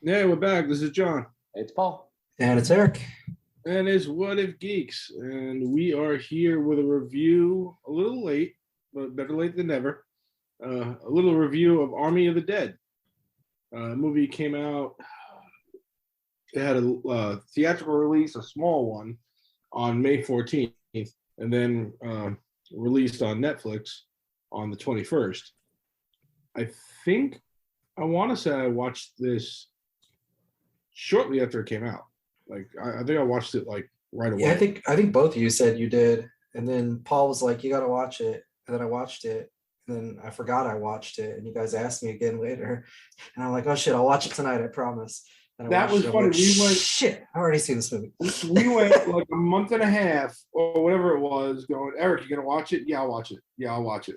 Yeah, we're back. This is John. It's Paul. And it's Eric. And it's What If Geeks. And we are here with a review, a little late, but better late than never. A little review of Army of the Dead. Movie came out, it had a theatrical release, a small one, on May 14th, and then released on Netflix on the 21st. I want to say I watched this shortly after it came out. Like I think I watched it like right away. Yeah, I think both of you said you did, and then Paul was like, "You got to watch it," and then I watched it, and then I forgot I watched it, and you guys asked me again later, and I'm like, "Oh shit, I'll watch it tonight, I promise." And that was funny. Like, shit, I already seen this movie. We went like a month and a half or whatever it was, going, Eric, you gonna watch it? Yeah, I'll watch it. Yeah, I'll watch it.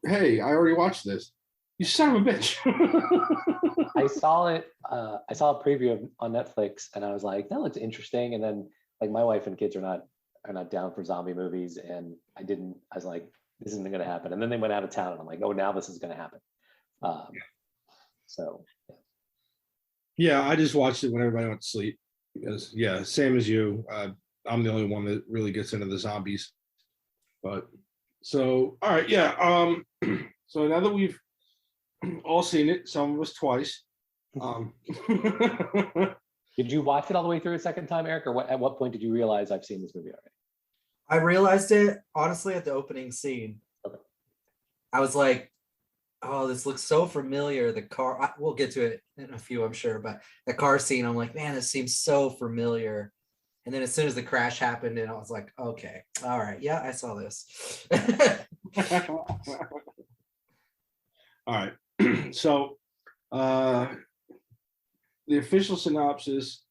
Hey, I already watched this. You son of a bitch. I saw it. I saw a preview on Netflix, and I was like, "That looks interesting." And then, like, my wife and kids are not down for zombie movies, and I was like, "This isn't going to happen." And then they went out of town, and I'm like, "Oh, now this is going to happen." So, yeah, I just watched it when everybody went to sleep because, yeah, same as you. I'm the only one that really gets into the zombies. But so, all right, yeah. So now that we've all seen it, some of us twice. Did you watch it all the way through a second time, Eric, or at what point did you realize I've seen this movie already? I realized it honestly at the opening scene. Okay. I was like, "Oh, this looks so familiar." The car. We'll get to it in a few, I'm sure, but the car scene, I'm like, "Man, this seems so familiar." And then as soon as the crash happened, and I was like, "Okay, all right, yeah, I saw this." All right. So the official synopsis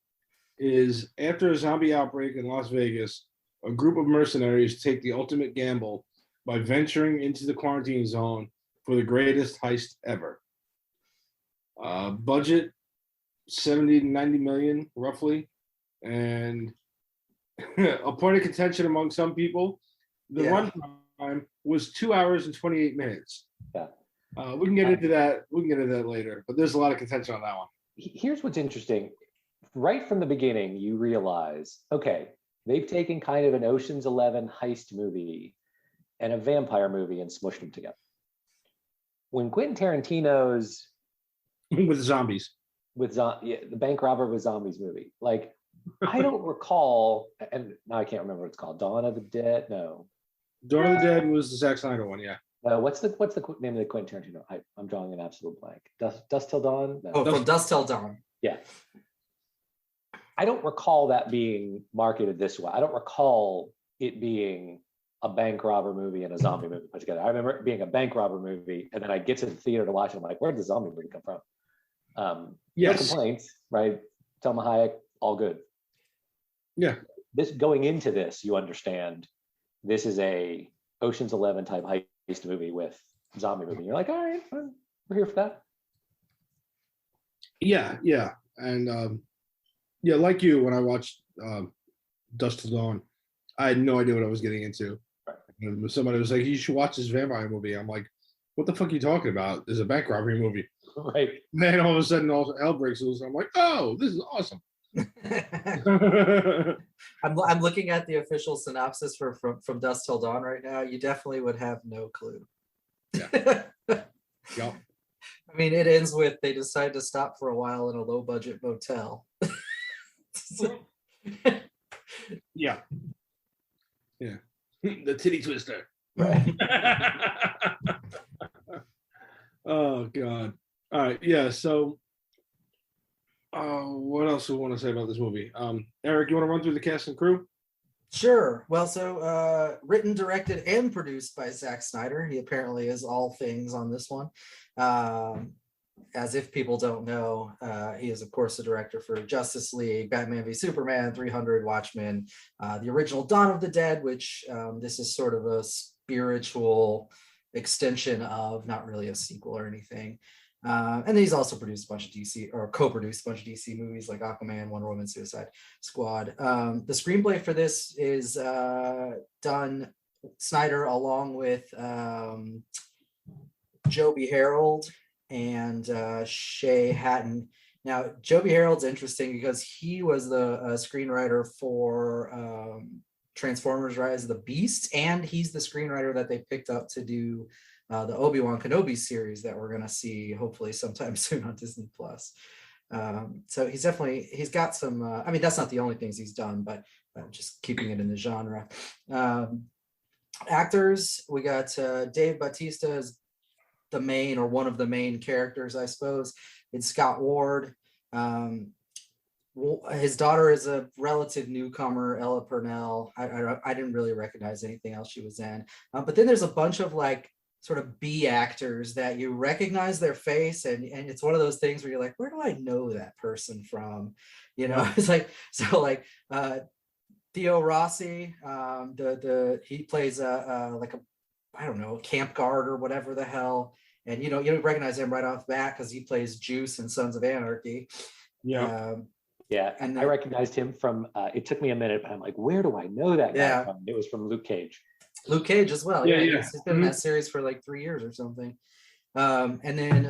is: after a zombie outbreak in Las Vegas, a group of mercenaries take the ultimate gamble by venturing into the quarantine zone for the greatest heist ever. Budget 70 to 90 million roughly, and a point of contention among some people. The runtime was 2 hours and 28 minutes. Yeah. We can get into that. We can get into that later, but there's a lot of contention on that one. Here's what's interesting. Right from the beginning, you realize, okay, they've taken kind of an Ocean's 11 heist movie and a vampire movie and smushed them together. When Quentin Tarantino's with zombies, the bank robber with zombies movie, like, I don't recall, and now I can't remember what it's called. Dawn of the Dead? No. Dawn of the Dead was the Zack Snyder one, yeah. What's the name of the Quentin Tarantino? I'm drawing an absolute blank. Dust Till Dawn? No. From Dust Till Dawn. Yeah. I don't recall that being marketed this way. I don't recall it being a bank robber movie and a zombie movie put together. I remember it being a bank robber movie, and then I get to the theater to watch it. I'm like, where did the zombie movie come from? Yes. No complaints, right? Selma Hayek, all good. Yeah. This going into this, you understand this is a Ocean's 11 type heist movie with zombie movie. You're like, all right, fine. We're here for that. Yeah. And yeah, like you, when I watched Dust Till Dawn, I had no idea what I was getting into. Right. And somebody was like, you should watch this vampire movie. I'm like, what the fuck are you talking about? There's a bank robbery movie. Right. Then all of a sudden, all hell breaks loose. I'm like, oh, this is awesome. I'm looking at the official synopsis from Dust Till Dawn right now. You definitely would have no clue. Yeah. Yep. I mean, it ends with they decide to stop for a while in a low budget motel. Yeah. The titty twister. Right. Oh God. All right. Yeah. So what else do I want to say about this movie? Eric, you want to run through the cast and crew? Sure. Well, so written, directed, and produced by Zack Snyder. He apparently is all things on this one. As if people don't know, he is, of course, the director for Justice League, Batman v Superman, 300, Watchmen, the original Dawn of the Dead, which this is sort of a spiritual extension of, not really a sequel or anything. And then he's also produced a bunch of DC, or co-produced a bunch of DC movies like Aquaman, Wonder Woman, Suicide Squad. The screenplay for this is done Snyder along with Joby Harold and Shay Hatton Now, Joby Harold's interesting because he was the screenwriter for Transformers: Rise of the Beast, and he's the screenwriter that they picked up to do the Obi-Wan Kenobi series that we're going to see hopefully sometime soon on Disney Plus. So he's got some, I mean, that's not the only things he's done, but just keeping it in the genre. Actors, we got Dave Bautista as the main, or one of the main characters, I suppose. It's Scott Ward. His daughter is a relative newcomer, Ella Purnell. I didn't really recognize anything else she was in. But then there's a bunch of like sort of B actors that you recognize their face, and it's one of those things where you're like, where do I know that person from? You know, it's like, so like Theo Rossi, he plays like a, I don't know, camp guard or whatever the hell. And you don't recognize him right off the bat because he plays Juice in Sons of Anarchy. Yeah. And I recognized him from, it took me a minute, but I'm like, where do I know that guy from? It was from Luke Cage. Luke Cage as well. He's been in that series for like 3 years or something. And then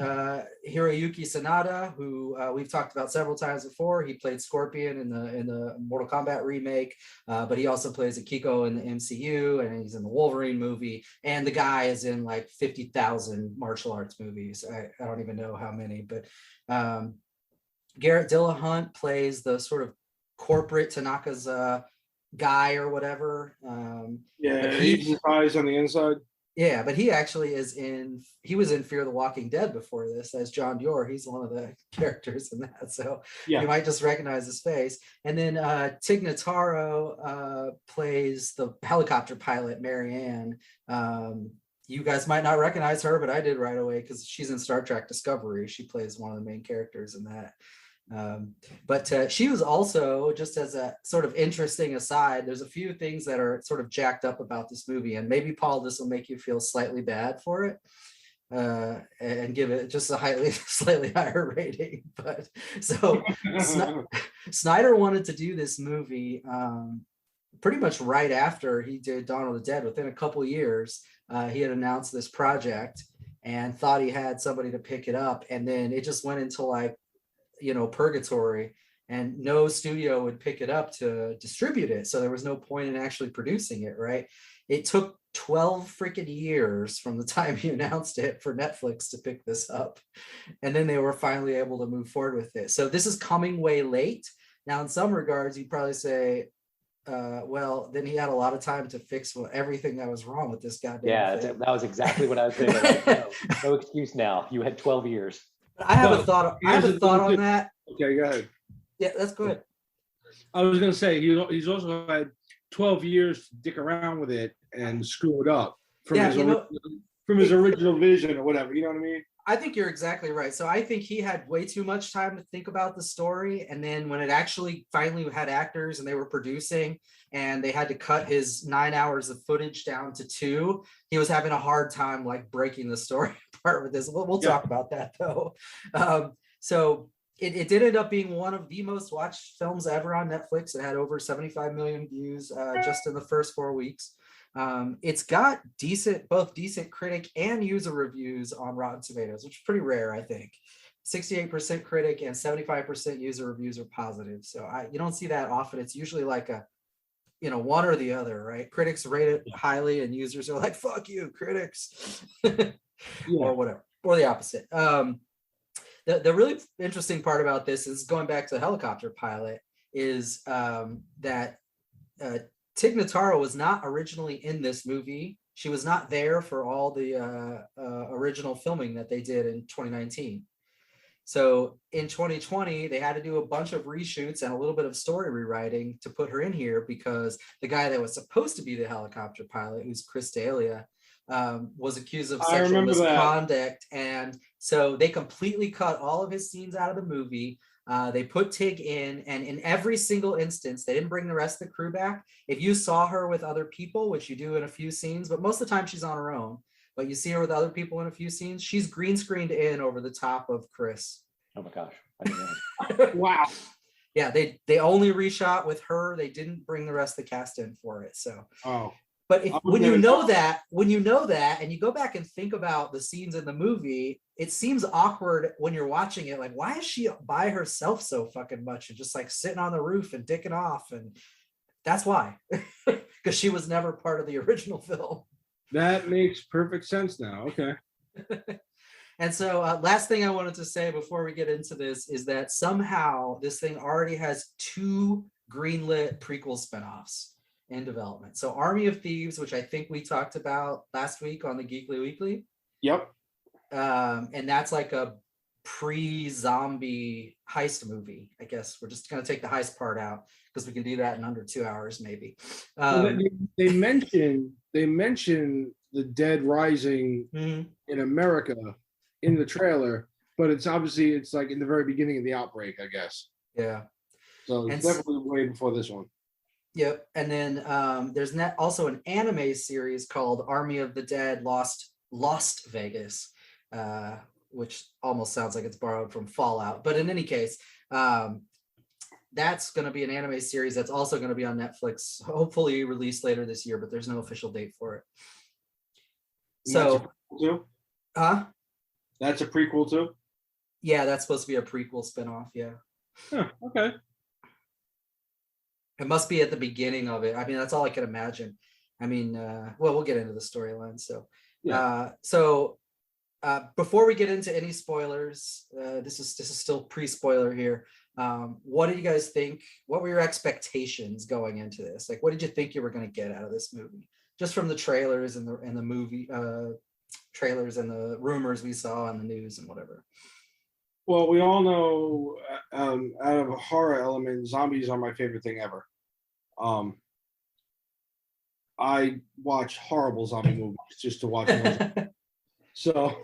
Hiroyuki Sanada, who we've talked about several times before. He played Scorpion in the Mortal Kombat remake, but he also plays Akiko in the MCU, and he's in the Wolverine movie. And the guy is in like 50,000 martial arts movies. I don't even know how many, but Garrett Dillahunt plays the sort of corporate Tanaka's guy or whatever. He eyes on the inside. Yeah, but he actually he was in Fear the Walking Dead before this as John Dior. He's one of the characters in that. So you might just recognize his face. And then Tig Notaro plays the helicopter pilot, Marianne. You guys might not recognize her, but I did right away because she's in Star Trek Discovery. She plays one of the main characters in that. But she was also, just as a sort of interesting aside, there's a few things that are sort of jacked up about this movie, and maybe Paul, this will make you feel slightly bad for it and give it just a slightly higher rating. But so Snyder wanted to do this movie pretty much right after he did Dawn of the Dead. Within a couple of years, he had announced this project and thought he had somebody to pick it up, and then it just went into like, purgatory, and no studio would pick it up to distribute it. So there was no point in actually producing it, right? It took 12 freaking years from the time he announced it for Netflix to pick this up. And then they were finally able to move forward with it. So this is coming way late. Now, in some regards, you'd probably say, well, then he had a lot of time to fix everything that was wrong with this goddamn thing. That was exactly what I was thinking. Like, no excuse now. You had 12 years. I have a thought on that. Okay, go ahead. Yeah, that's good. I was going to say, he's also had 12 years to dick around with it and screw it up from his original vision or whatever. You know what I mean? I think you're exactly right. So I think he had way too much time to think about the story. And then when it actually finally had actors and they were producing and they had to cut his 9 hours of footage down to 2, he was having a hard time like breaking the story apart with this. We'll talk about that though. So it did end up being one of the most watched films ever on Netflix. It had over 75 million views just in the first 4 weeks. It's got both decent critic and user reviews on Rotten Tomatoes, which is pretty rare, I think. 68% critic and 75% user reviews are positive. So you don't see that often. It's usually like one or the other, right? Critics rate it highly and users are like, fuck you, critics. Or whatever, or the opposite. The really interesting part about this is, going back to the helicopter pilot, is that Tig Notaro was not originally in this movie. She was not there for all the original filming that they did in 2019. So in 2020, they had to do a bunch of reshoots and a little bit of story rewriting to put her in here, because the guy that was supposed to be the helicopter pilot, who's Chris D'Elia, was accused of sexual misconduct. And so they completely cut all of his scenes out of the movie. They put Tig in, and in every single instance, they didn't bring the rest of the crew back. If you saw her with other people, which you do in a few scenes, but most of the time she's on her own, but you see her with other people in a few scenes, she's green screened in over the top of Chris. Oh my gosh. I didn't know. Wow. Yeah, they only reshot with her. They didn't bring the rest of the cast in for it. So But when you know that, and you go back and think about the scenes in the movie, it seems awkward when you're watching it. Like, why is she by herself so fucking much and just like sitting on the roof and dicking off? And that's why, because she was never part of the original film. That makes perfect sense now. Okay. And so last thing I wanted to say before we get into this is that somehow this thing already has 2 greenlit prequel spinoffs in development. So Army of Thieves, which I think we talked about last week on the Geekly Weekly. Yep. And that's like a pre-zombie heist movie. I guess we're just going to take the heist part out because we can do that in under 2 hours, maybe. They mention the dead rising in America in the trailer, but it's like in the very beginning of the outbreak, I guess. Yeah. So it's definitely way before this one. Yep. And then there's also an anime series called Army of the Dead Lost Vegas, which almost sounds like it's borrowed from Fallout. But in any case, that's going to be an anime series that's also going to be on Netflix, hopefully released later this year, but there's no official date for it. So, that's a prequel too? Yeah, that's supposed to be a prequel spinoff. Yeah. Huh, okay. It must be at the beginning of it. I mean, that's all I can imagine. I mean, well, we'll get into the storyline. So, yeah. Before we get into any spoilers, this is still pre-spoiler here. What do you guys think? What were your expectations going into this? Like, what did you think you were going to get out of this movie? Just from the trailers and the movie trailers and the rumors we saw on the news and whatever. Well, we all know out of a horror element, zombies are my favorite thing ever. I watch horrible zombie movies just to watch them. So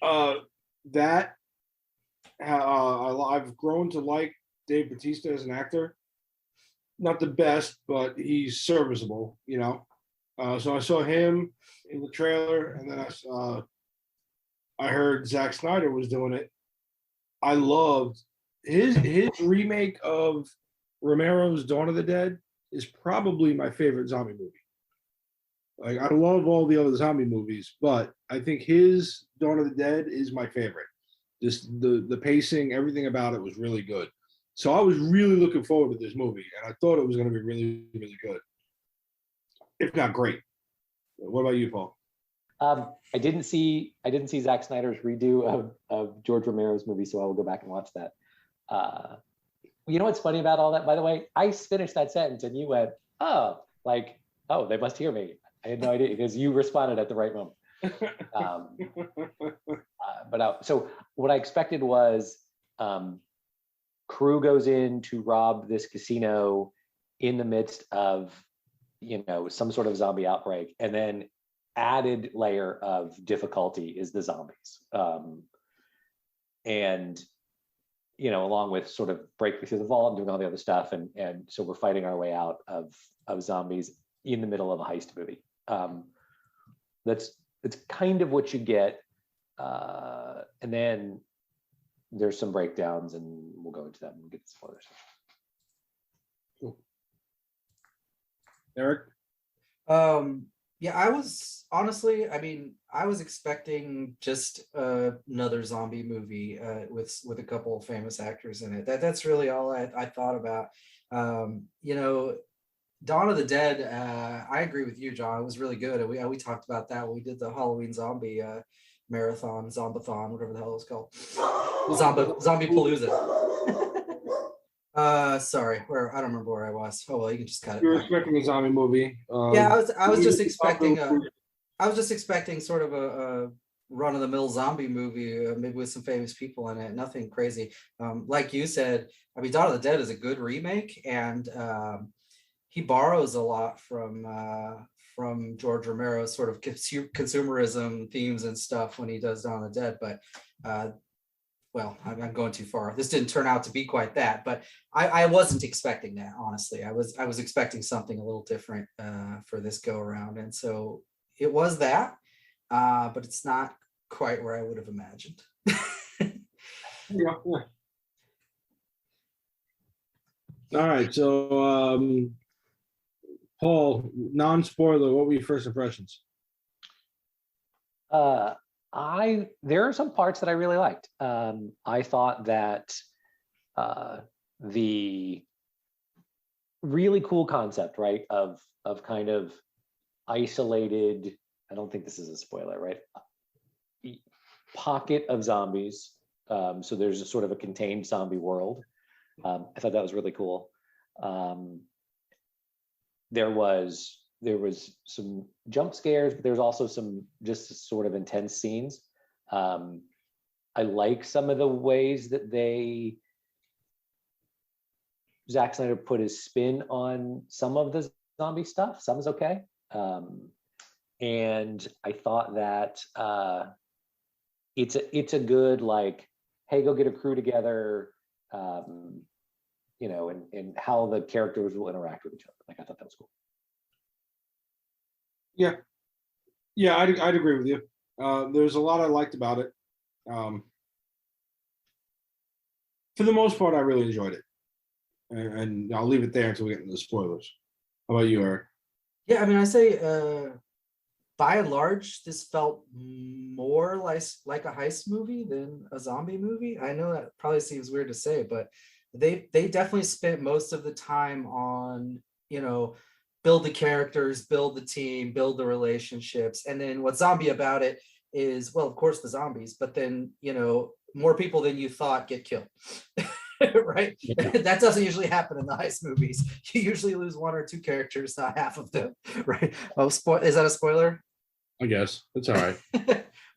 I've grown to like Dave Bautista as an actor. Not the best, but he's serviceable, you know. So I saw him in the trailer, and then I heard Zack Snyder was doing it. I loved his remake of Romero's Dawn of the Dead is probably my favorite zombie movie. Like, I love all the other zombie movies, but I think his Dawn of the Dead is my favorite. Just the pacing, everything about it was really good. So I was really looking forward to this movie, and I thought it was going to be really, really good, if not great. What about you, Paul? I didn't see Zack Snyder's redo of George Romero's movie, so I will go back and watch that. You know what's funny about all that, by the way? I finished that sentence and you went, oh, they must hear me. I had no idea because you responded at the right moment. So what I expected was crew goes in to rob this casino in the midst of, some sort of zombie outbreak, and then added layer of difficulty is the zombies. And along with sort of breaking through the vault and doing all the other stuff, and so we're fighting our way out of zombies in the middle of a heist movie. That's kind of what you get, and then there's some breakdowns, and we'll go into that when we get to spoilers. Cool. Eric? Yeah, I was expecting just another zombie movie with a couple of famous actors in it. That's really all I thought about. Dawn of the Dead, I agree with you, John. It was really good. We talked about that when we did the Halloween zombie marathon, zombathon, whatever the hell it was called. Zombie Palooza. Sorry, I don't remember where I was. Oh well, you can just cut it. You were expecting a zombie movie. Yeah, I was just expecting sort of a run-of-the-mill zombie movie, maybe with some famous people in it. Nothing crazy. Like you said, Dawn of the Dead is a good remake, and he borrows a lot from George Romero's sort of consumerism themes and stuff when he does Dawn of the Dead. But well, I'm going too far. This didn't turn out to be quite that, but I wasn't expecting that, honestly. I was expecting something a little different for this go around, and so it was that, but it's not quite where I would have imagined. Yeah. All right, so Paul, non-spoiler, what were your first impressions? There are some parts that I really liked. I thought that the really cool concept, right, of kind of isolated, I don't think this is a spoiler, right? Pocket of zombies. So there's a sort of a contained zombie world. I thought that was really cool. There was some jump scares, but there's also some just sort of intense scenes. I like some of the ways that Zack Snyder put his spin on some of the zombie stuff. Some is okay. And I thought that it's a good, like, hey, go get a crew together, you know, and how the characters will interact with each other. Like, I thought that was cool. Yeah, I'd agree with you. There's a lot I liked about it. For the most part, I really enjoyed it, and I'll leave it there until we get into the spoilers. How about you, Eric? Yeah, I mean, I say by and large, this felt more like a heist movie than a zombie movie. I know that probably seems weird to say, but they definitely spent most of the time on, you know, build the characters, build the team, build the relationships. And then what's zombie about it is, well, of course, the zombies, but then, you know, more people than you thought get killed. Right? Yeah. That doesn't usually happen in the heist movies. You usually lose one or two characters, not half of them. Right? Oh, is that a spoiler? I guess it's all right.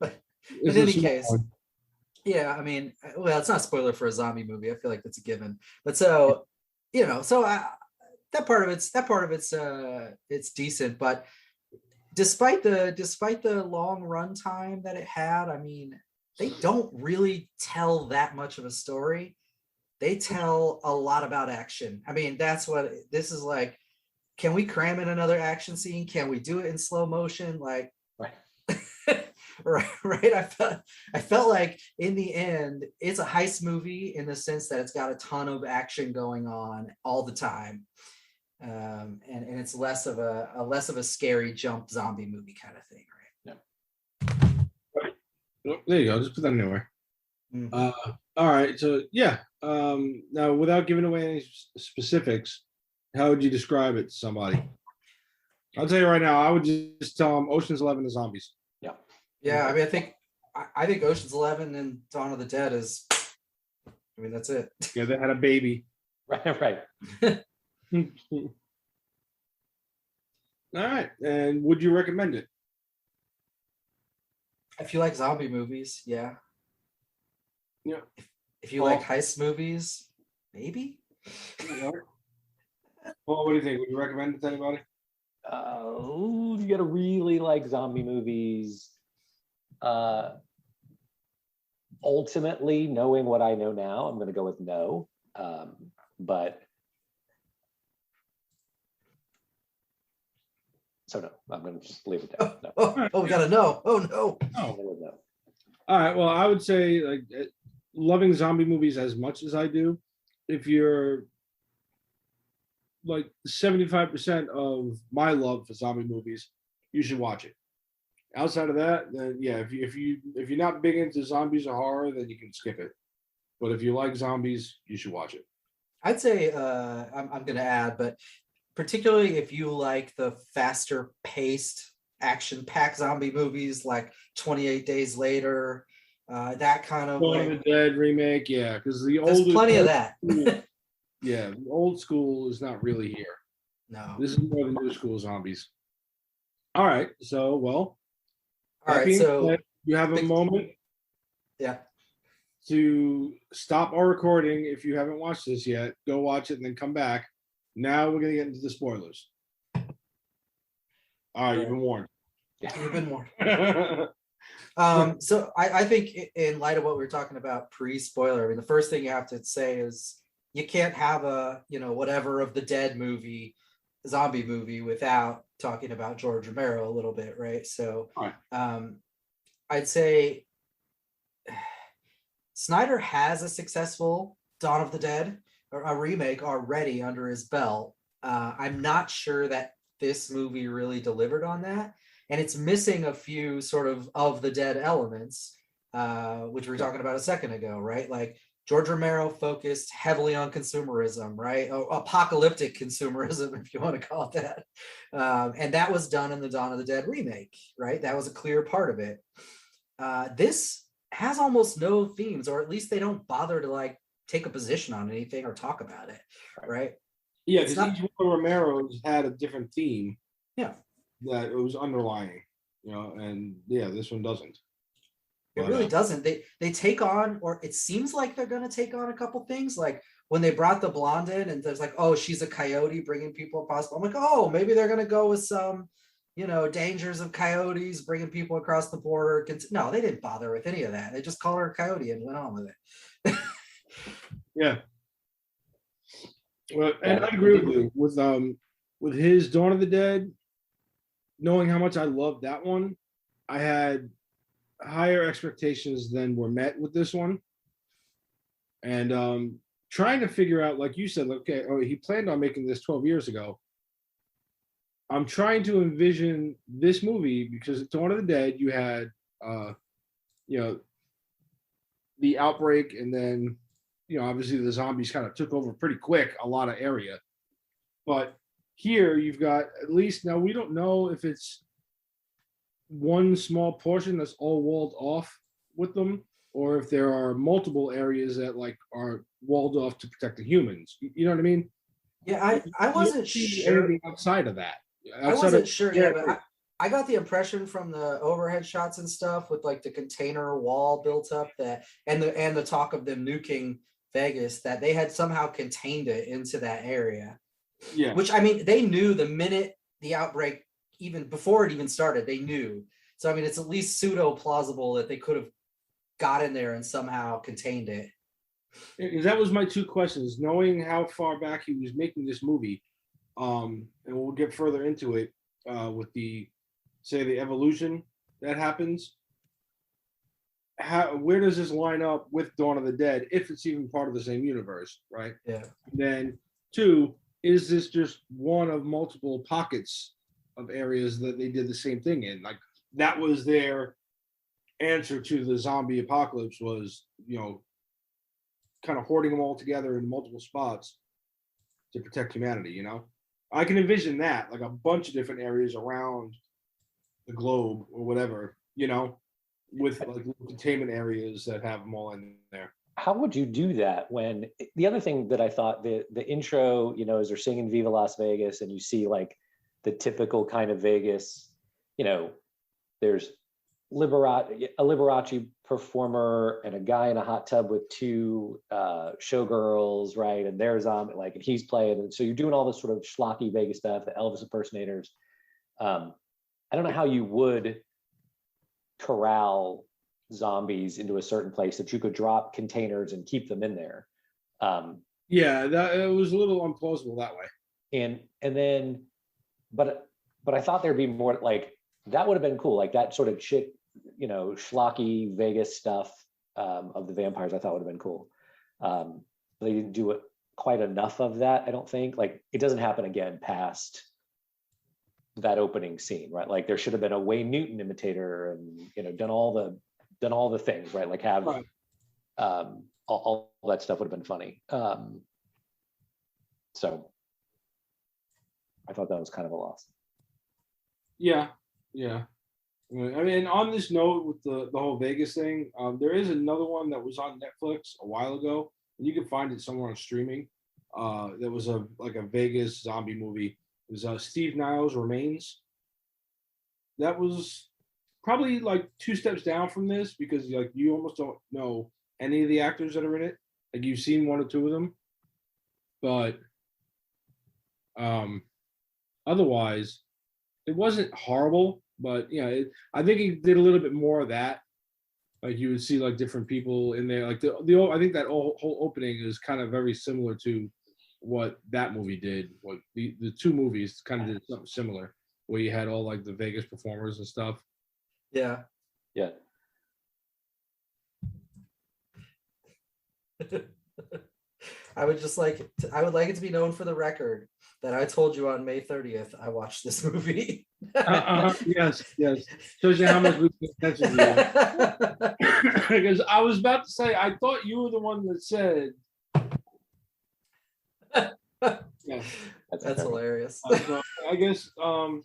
But in any case, yeah, I mean, well, it's not a spoiler for a zombie movie. I feel like that's a given. But so, you know, so that part of it's decent. But despite the long run time that it had, I mean, they don't really tell that much of a story. They tell a lot about action. I mean, that's what this is like. Can we cram in another action scene? Can we do it in slow motion? Like, right. I felt like in the end, it's a heist movie in the sense that it's got a ton of action going on all the time. And it's less of a scary jump zombie movie kind of thing, right? Yeah. There you go. Just put that anywhere. Mm-hmm. All right. So yeah. Now, without giving away any specifics, how would you describe it to somebody? I'll tell you right now. I would just tell them Ocean's 11 is zombies. Yeah. I mean, I think Ocean's 11 and Dawn of the Dead is. I mean, that's it. Yeah, they had a baby. Right. All right. And would you recommend it? If you like zombie movies, yeah. Yeah. If you like heist movies, maybe. Well, what do you think? Would you recommend it to anybody? You gotta really like zombie movies. Ultimately, knowing what I know now, I'm gonna go with no. But so no, I'm gonna just leave it there. No. We gotta know. Oh no. No. All right. Well, I would say, like, loving zombie movies as much as I do, if you're like 75% of my love for zombie movies, you should watch it. Outside of that, then yeah, if you're not big into zombies or horror, then you can skip it. But if you like zombies, you should watch it. I'd say I'm going to add, but particularly if you like the faster paced action-packed zombie movies like 28 Days Later, that kind of Dawn of the Dead remake, yeah, because there's plenty of that. Yeah, the old school is not really here. No, this is more the new school zombies. All right, so well. All right, so you have a moment. Yeah. To stop our recording. If you haven't watched this yet, go watch it and then come back. Now we're gonna get into the spoilers. All right, you've been warned. Yeah, you've been warned. So I think in light of what we were talking about pre-spoiler, I mean, the first thing you have to say is you can't have a, you know, whatever of the dead movie, zombie movie, without talking about George Romero a little bit, right? So I'd say Snyder has a successful Dawn of the Dead, or a remake already under his belt. I'm not sure that this movie really delivered on that, and it's missing a few sort of the dead elements, which we were talking about a second ago, right? Like George Romero focused heavily on consumerism, right? Apocalyptic consumerism, if you want to call it that. And that was done in the Dawn of the Dead remake, right? That was a clear part of it. This has almost no themes, or at least they don't bother to like take a position on anything or talk about it, right? Yeah, It's because not- each one of Romero's had a different theme. Yeah. That it was underlying, and yeah, this one doesn't. It really doesn't. They take on, or it seems like they're going to take on a couple things. Like when they brought the blonde in, and there's like, oh, she's a coyote bringing people across. I'm like, oh, maybe they're going to go with some, dangers of coyotes bringing people across the border. No, they didn't bother with any of that. They just called her a coyote and went on with it. Yeah. Well, and I agree with you with his Dawn of the Dead. Knowing how much I loved that one, I had higher expectations than were met with this one, and trying to figure out, like you said, okay, he planned on making this 12 years ago. I'm trying to envision this movie because it's Dawn of the Dead. You had, the outbreak, and then, obviously the zombies kind of took over pretty quick a lot of area. But here you've got, at least now we don't know if it's one small portion that's all walled off with them, or if there are multiple areas that like are walled off to protect the humans. You know what I mean? Yeah, I wasn't sure. Anything outside of that. I wasn't sure. Yeah, but I got the impression from the overhead shots and stuff with like the container wall built up and the talk of them nuking Vegas, that they had somehow contained it into that area. Yeah. Which, I mean, they knew the minute the outbreak, even before it even started, they knew. So I mean, it's at least pseudo plausible that they could have got in there and somehow contained it. That was my two questions. Knowing how far back he was making this movie, and we'll get further into it with the evolution that happens. Where does this line up with Dawn of the Dead, if it's even part of the same universe, right? Yeah. And then two, is this just one of multiple pockets of areas that they did the same thing in? Like that was their answer to the zombie apocalypse, was, kind of hoarding them all together in multiple spots to protect humanity. I can envision that, like a bunch of different areas around the globe or whatever, with like little containment areas that have them all in there. How would you do that when the other thing that I thought, the intro, as they're singing Viva Las Vegas, and you see like the typical kind of Vegas, there's a Liberace performer and a guy in a hot tub with two showgirls, right? And there's and he's playing, and so you're doing all this sort of schlocky Vegas stuff, the Elvis impersonators. I don't know how you would corral zombies into a certain place that you could drop containers and keep them in there. Yeah, it was a little implausible that way. And then, but I thought there'd be more, like that would have been cool, like that sort of chick, schlocky Vegas stuff of the vampires. I thought would have been cool. They didn't do it quite enough of that, I don't think. Like it doesn't happen again past that opening scene, right? Like there should have been a Wayne Newton imitator, and done all the things, right? Like have right. All that stuff would have been funny. So I thought that was kind of a loss. Yeah. I mean, on this note with the whole Vegas thing, there is another one that was on Netflix a while ago, and you can find it somewhere on streaming. That was a Vegas zombie movie. It was Steve Niles' Remains. That was probably like two steps down from this, because like you almost don't know any of the actors that are in it. Like you've seen one or two of them, but otherwise it wasn't horrible. But I think he did a little bit more of that. Like you would see like different people in there. Like the I think that whole opening is kind of very similar to what that movie did. What the two movies kind of did something similar, where you had all like the Vegas performers and stuff. Yeah. I would like it to be known for the record that I told you on May 30th I watched this movie. Yes. Shows you how much we pay attention to you. Because I was about to say, I thought you were the one that said. Yeah, That's hilarious. so I guess we'll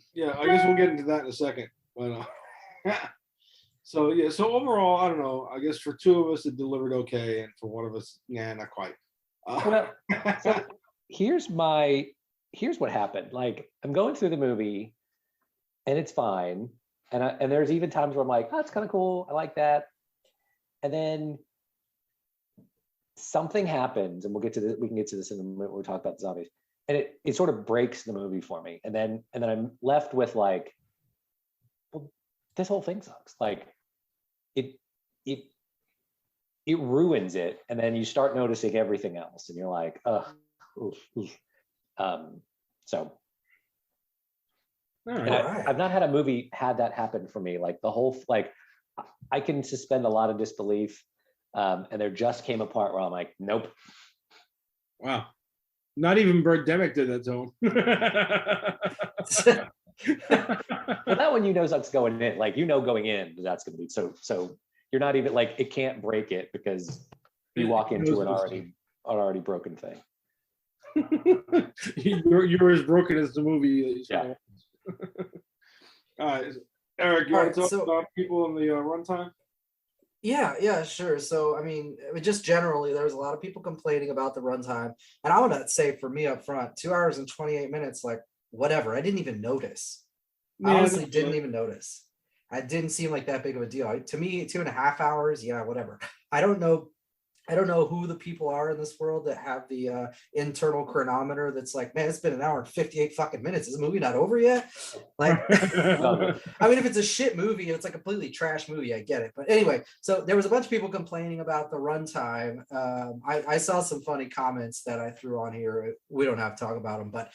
get into that in a second. But so overall, I don't know. I guess for two of us it delivered okay, and for one of us, not quite. So here's what happened. Like, I'm going through the movie and it's fine. And there's even times where I'm like, oh, it's kind of cool. I like that. And then something happens, and we can get to this in a minute when we talk about the zombies. And it sort of breaks the movie for me. And then I'm left with like, well, this whole thing sucks. Like it ruins it. And then you start noticing everything else and you're like, ugh. So I've not had a movie had that happen for me. Like the whole, like I can suspend a lot of disbelief. And there just came a part where I'm like, nope. Wow. Not even Birdemic did that to him. Well, that one, that's going in. Like, going in, that's going to be so you're not even like, it can't break it because you walk into an already broken thing. You're as broken as the movie. Yeah. All right, Eric, you want to talk about people in the runtime? Yeah, sure. So, I mean, just generally, there was a lot of people complaining about the runtime. And I want to say for me up front, 2 hours and 28 minutes, like, whatever. I didn't even notice. I honestly didn't even notice. It didn't seem like that big of a deal. To me, 2.5 hours, yeah, whatever. I don't know who the people are in this world that have the internal chronometer that's like, man, it's been an hour and 58 fucking minutes. Is the movie not over yet? Like, I mean, if it's a shit movie and it's a completely trash movie, I get it. But anyway, so there was a bunch of people complaining about the runtime. I saw some funny comments that I threw on here. We don't have to talk about them, but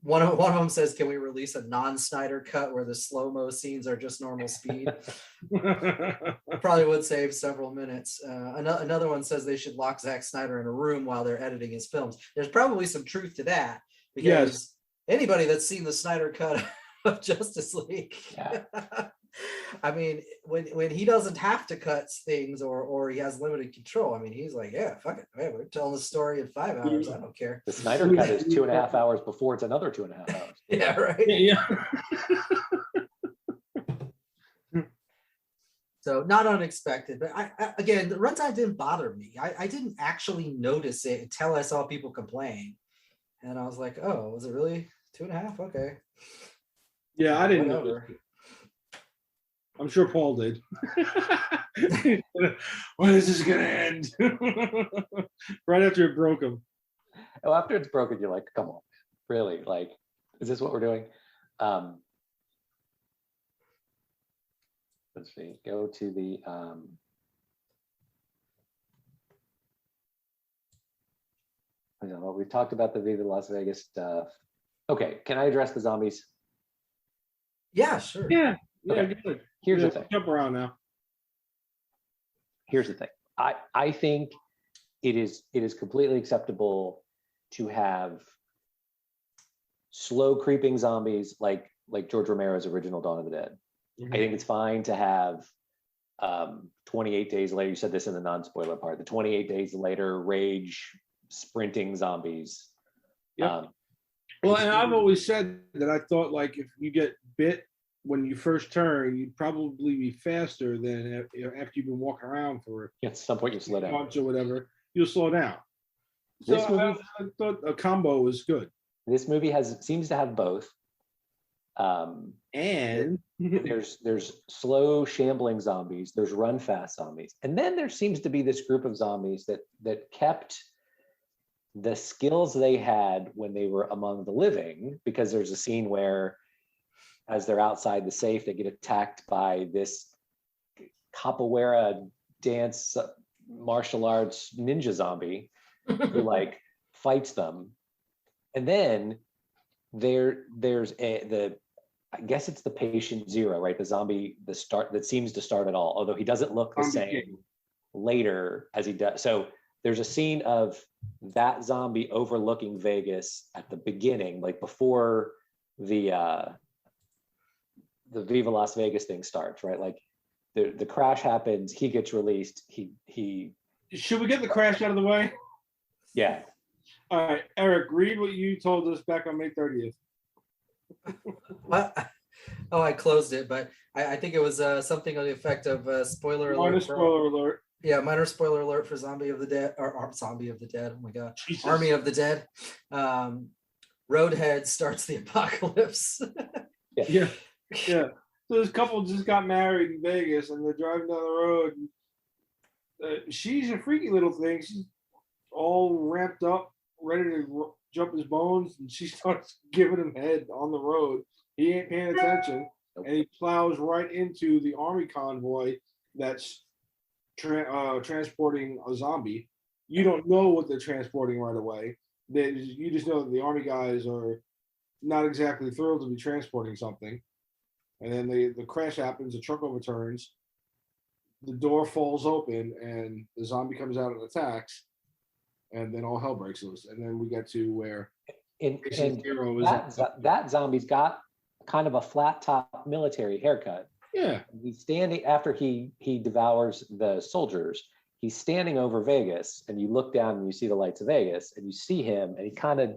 one of them says, can we release a non-Snyder cut where the slow-mo scenes are just normal speed? Probably would save several minutes. Another one says they should lock Zack Snyder in a room while they're editing his films. There's probably some truth to that, because anybody that's seen the Snyder cut of Justice League, I mean, when he doesn't have to cut things or he has limited control, I mean, he's like, yeah, fuck it, man, we're telling the story in 5 hours. I don't care. The Snyder cut is 2.5 hours before it's another 2.5 hours. Yeah, right. Yeah. So not unexpected, but again, the runtime didn't bother me. I didn't actually notice it until I saw people complain. And I was like, oh, was it really 2.5? Okay. Yeah, I didn't know. I'm sure Paul did. When is this going to end? Right after it broke him. Oh, after it's broken, you're like, come on, really? Like, is this what we're doing? Let's see, go to the, we talked about the Viva Las Vegas stuff. Okay, can I address the zombies? Yeah, sure. Yeah, okay. Good. Here's the thing. Jump around now. Here's the thing. I think it is completely acceptable to have slow creeping zombies like George Romero's original Dawn of the Dead. Mm-hmm. I think it's fine to have 28 days later, you said this in the non-spoiler part, the 28 days later rage sprinting zombies. Yep. Well, and I've always said that I thought, like, if you get bit when you first turn, you'd probably be faster than after you've been walking around for at some point you slow down months or whatever, you'll slow down. So I thought a combo was good. This movie seems to have both. And there's slow shambling zombies, there's run fast zombies, and then there seems to be this group of zombies that kept the skills they had when they were among the living, because there's a scene where as they're outside the safe they get attacked by this capoeira dance martial arts ninja zombie who like fights them. And then there's I guess it's the patient zero, right? The zombie, that seems to start it all, although he doesn't look the same later as he does. So there's a scene of that zombie overlooking Vegas at the beginning, like before the Viva Las Vegas thing starts, right? Like the crash happens, he gets released, he Should we get the crash out of the way? yeah. All right, Eric, read what you told us back on May 30th. What? Oh, I closed it, but I think it was something on the effect of spoiler alert. Minor spoiler alert. Yeah, minor spoiler alert for Zombie of the Dead, or Zombie of the Dead. Oh my God, Jesus. Army of the Dead. Roadhead starts the apocalypse. Yeah. So this couple just got married in Vegas, and they're driving down the road. She's a freaky little thing. She's all ramped up, ready to jump his bones, and she starts giving him head on the road. He ain't paying attention, and he plows right into the army convoy that's transporting a zombie. You don't know what they're transporting right away. You just know that the army guys are not exactly thrilled to be transporting something. And then the crash happens, the truck overturns, the door falls open, and the zombie comes out and attacks, and then all hell breaks loose. And then we get to where that zombie's got kind of a flat top military haircut. Yeah. He's standing after he devours the soldiers. He's standing over Vegas, and you look down and you see the lights of Vegas, and you see him, and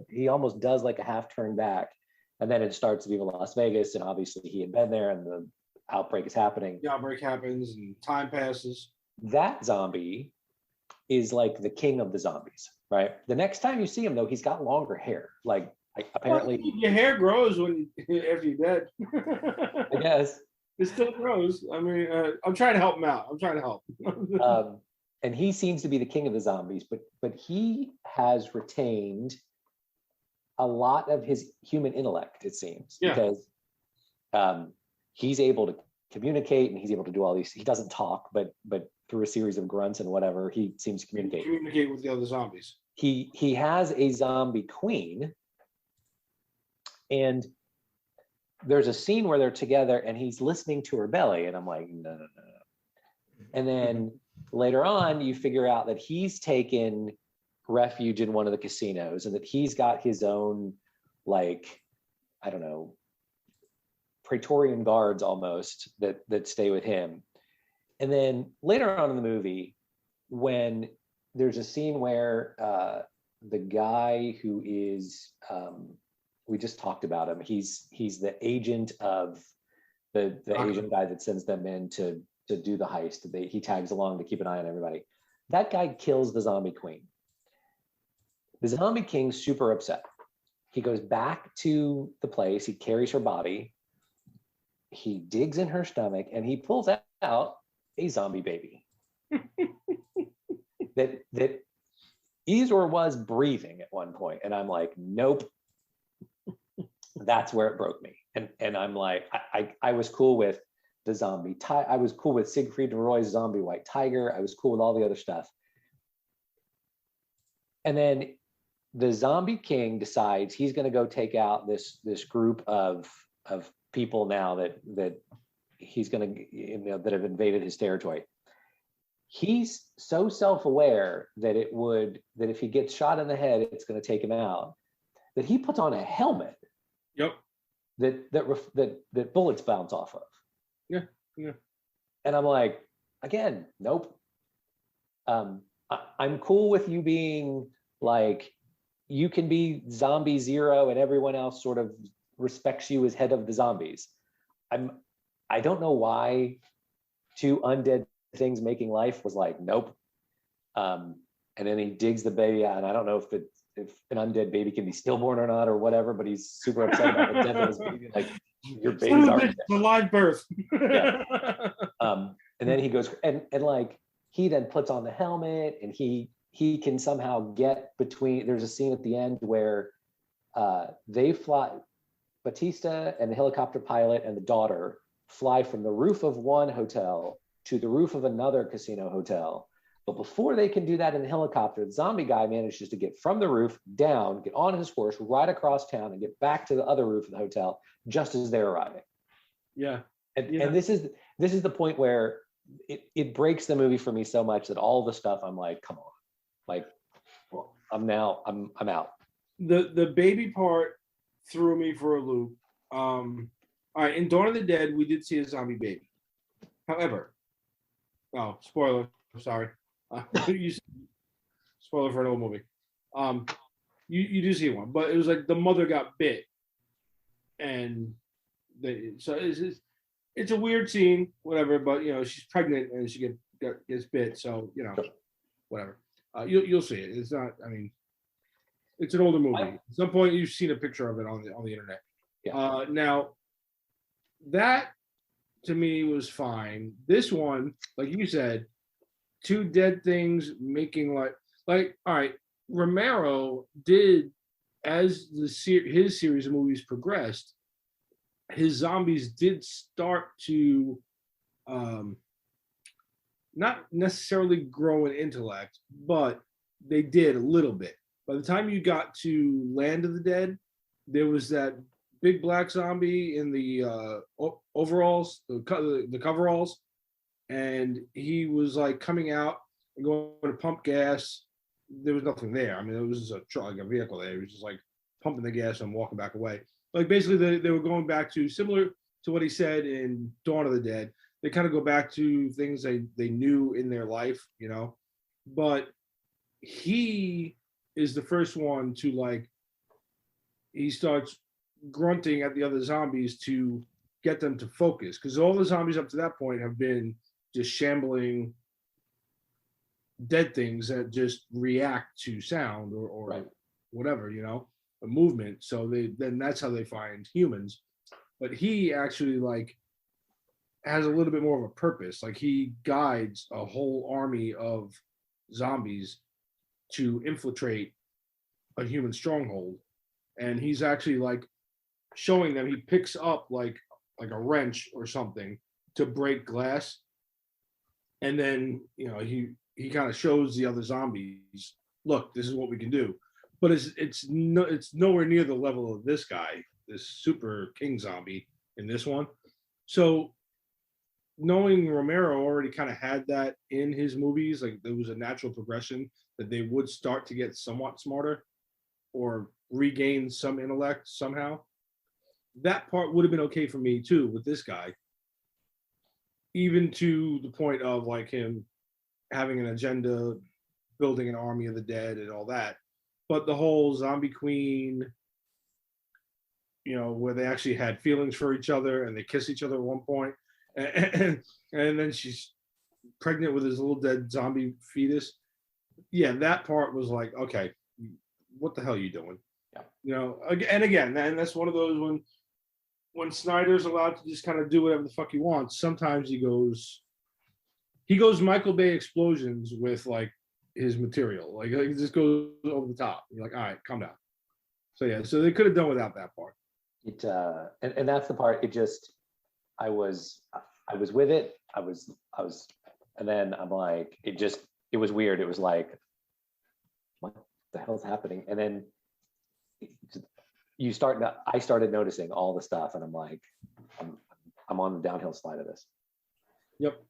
he almost does like a half turn back, and then it starts Viva Las Vegas, and obviously he had been there, and the outbreak is happening. The outbreak happens, and time passes. That zombie is like the king of the zombies, right? The next time you see him, though, he's got longer hair. Like apparently, your hair grows after you're dead. I guess it still grows. I mean, I'm trying to help him out. I'm trying to help. And he seems to be the king of the zombies, but he has retained a lot of his human intellect, it seems, because he's able to communicate, and he's able to do all these. He doesn't talk, but through a series of grunts and whatever, he seems to communicate. Communicate with the other zombies. He has a zombie queen, and there's a scene where they're together, and he's listening to her belly, and I'm like, no. And then later on, you figure out that he's taken refuge in one of the casinos, and that he's got his own, like, I don't know, Praetorian guards almost that stay with him. And then later on in the movie, when there's a scene where the guy who is, we just talked about him, he's the agent of the Asian guy that sends them in to do the heist. He tags along to keep an eye on everybody. That guy kills the zombie queen. The zombie king's super upset. He goes back to the place, he carries her body, he digs in her stomach, and he pulls out a zombie baby that is or was breathing at one point. And I'm like, nope. That's where it broke me. And I'm like, I was cool with the zombie. I was cool with Siegfried and Roy's zombie white tiger. I was cool with all the other stuff. And then the zombie king decides he's going to go take out this group of people now that he's going to, that have invaded his territory. He's so self-aware that if he gets shot in the head, it's going to take him out, that he puts on a helmet. Yep. That bullets bounce off of. Yeah. And I'm like, again, nope. I'm cool with you being like, you can be zombie zero and everyone else sort of respects you as head of the zombies. I don't know why two undead things making life was like, nope. And then he digs the baby out, and I don't know if an undead baby can be stillborn or not or whatever, but he's super upset about the death of his baby. Like, your baby's already dead. A live birth. Yeah. And then he goes and like he then puts on the helmet, and he can somehow get between. There's a scene at the end where they fly, Batista and the helicopter pilot and the daughter fly from the roof of one hotel to the roof of another casino hotel. But before they can do that in the helicopter, the zombie guy manages to get from the roof down, get on his horse, ride across town, and get back to the other roof of the hotel just as they're arriving. Yeah. And this is the point where it breaks the movie for me so much that all the stuff I'm like, come on. Like, I'm out. The baby part threw me for a loop. All right, in Dawn of the Dead, we did see a zombie baby. However, spoiler, sorry. Spoiler for an old movie. You do see one, but it was like the mother got bit, and it's a weird scene, whatever. But she's pregnant and she gets bit, so whatever. You'll see it. It's not. I mean, it's an older movie. At some point, you've seen a picture of it on the internet. Yeah. Now, that to me was fine. This one, like you said, two dead things making like all right. Romero did, as his series of movies progressed, his zombies did start to not necessarily grow in intellect, but they did a little bit. By the time you got to Land of the Dead, there was that big black zombie in the overalls, the coveralls, and he was like coming out and going to pump gas. There was nothing there. I mean, it was just a vehicle there. He was just like pumping the gas and walking back away. Like basically, they were going back to similar to what he said in Dawn of the Dead. They kind of go back to things they knew in their life, But he is the first one to he starts grunting at the other zombies to get them to focus, because all the zombies up to that point have been just shambling dead things that just react to sound or right. whatever, a movement. So then that's how they find humans. But he actually has a little bit more of a purpose. Like he guides a whole army of zombies to infiltrate a human stronghold. And he's actually showing them, he picks up like a wrench or something to break glass. And then, he kind of shows the other zombies, look, this is what we can do. But it's nowhere near the level of this guy, this super king zombie in this one. So knowing Romero already kind of had that in his movies, there was a natural progression that they would start to get somewhat smarter or regain some intellect somehow. That part would have been okay for me too with this guy, even to the point of him having an agenda, building an army of the dead and all that. But the whole zombie queen, where they actually had feelings for each other and they kiss each other at one point, and then she's pregnant with his little dead zombie fetus. Yeah, that part was okay, what the hell are you doing? Yeah. And again, that's one of those when Snyder's allowed to just kind of do whatever the fuck he wants. Sometimes he goes Michael Bay explosions with his material. He just goes over the top. You're all right, calm down. So yeah, so they could have done without that part. It and that's the part. It just I was with it. I was, and then I'm it was weird. It was what the hell's happening? And then I started noticing all the stuff, and I'm on the downhill slide of this. Yep.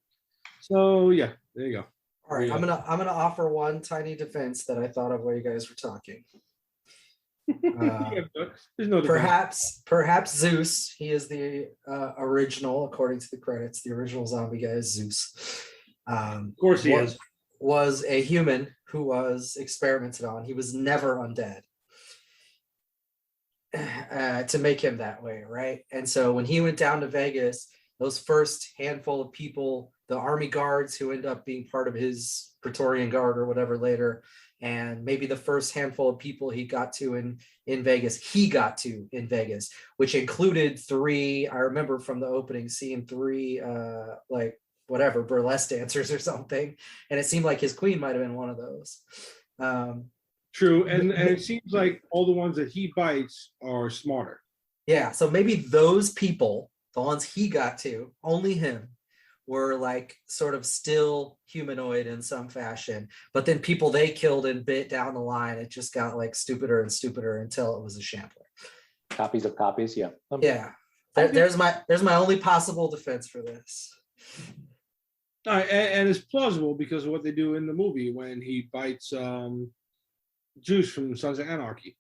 So yeah, there you go. All right, I'm gonna offer one tiny defense that I thought of while you guys were talking. There's no perhaps Zeus. He is the original, according to the credits. The original zombie guy is Zeus. Of course, he was a human who was experimented on. He was never undead. To make him that way, right? And so when he went down to Vegas, those first handful of people, the army guards who end up being part of his Praetorian Guard or whatever later, and maybe the first handful of people he got to in Vegas, which included 3, I remember from the opening scene, 3 burlesque dancers or something, and it seemed like his queen might have been one of those. True, and it seems like all the ones that he bites are smarter. Yeah, so maybe those people, the ones he got to, only him, were sort of still humanoid in some fashion. But then people they killed and bit down the line, it just got stupider and stupider until it was a shambler. Copies of copies, yeah. Yeah. There's my only possible defense for this. And it's plausible because of what they do in the movie when he bites Juice from Sons of Anarchy.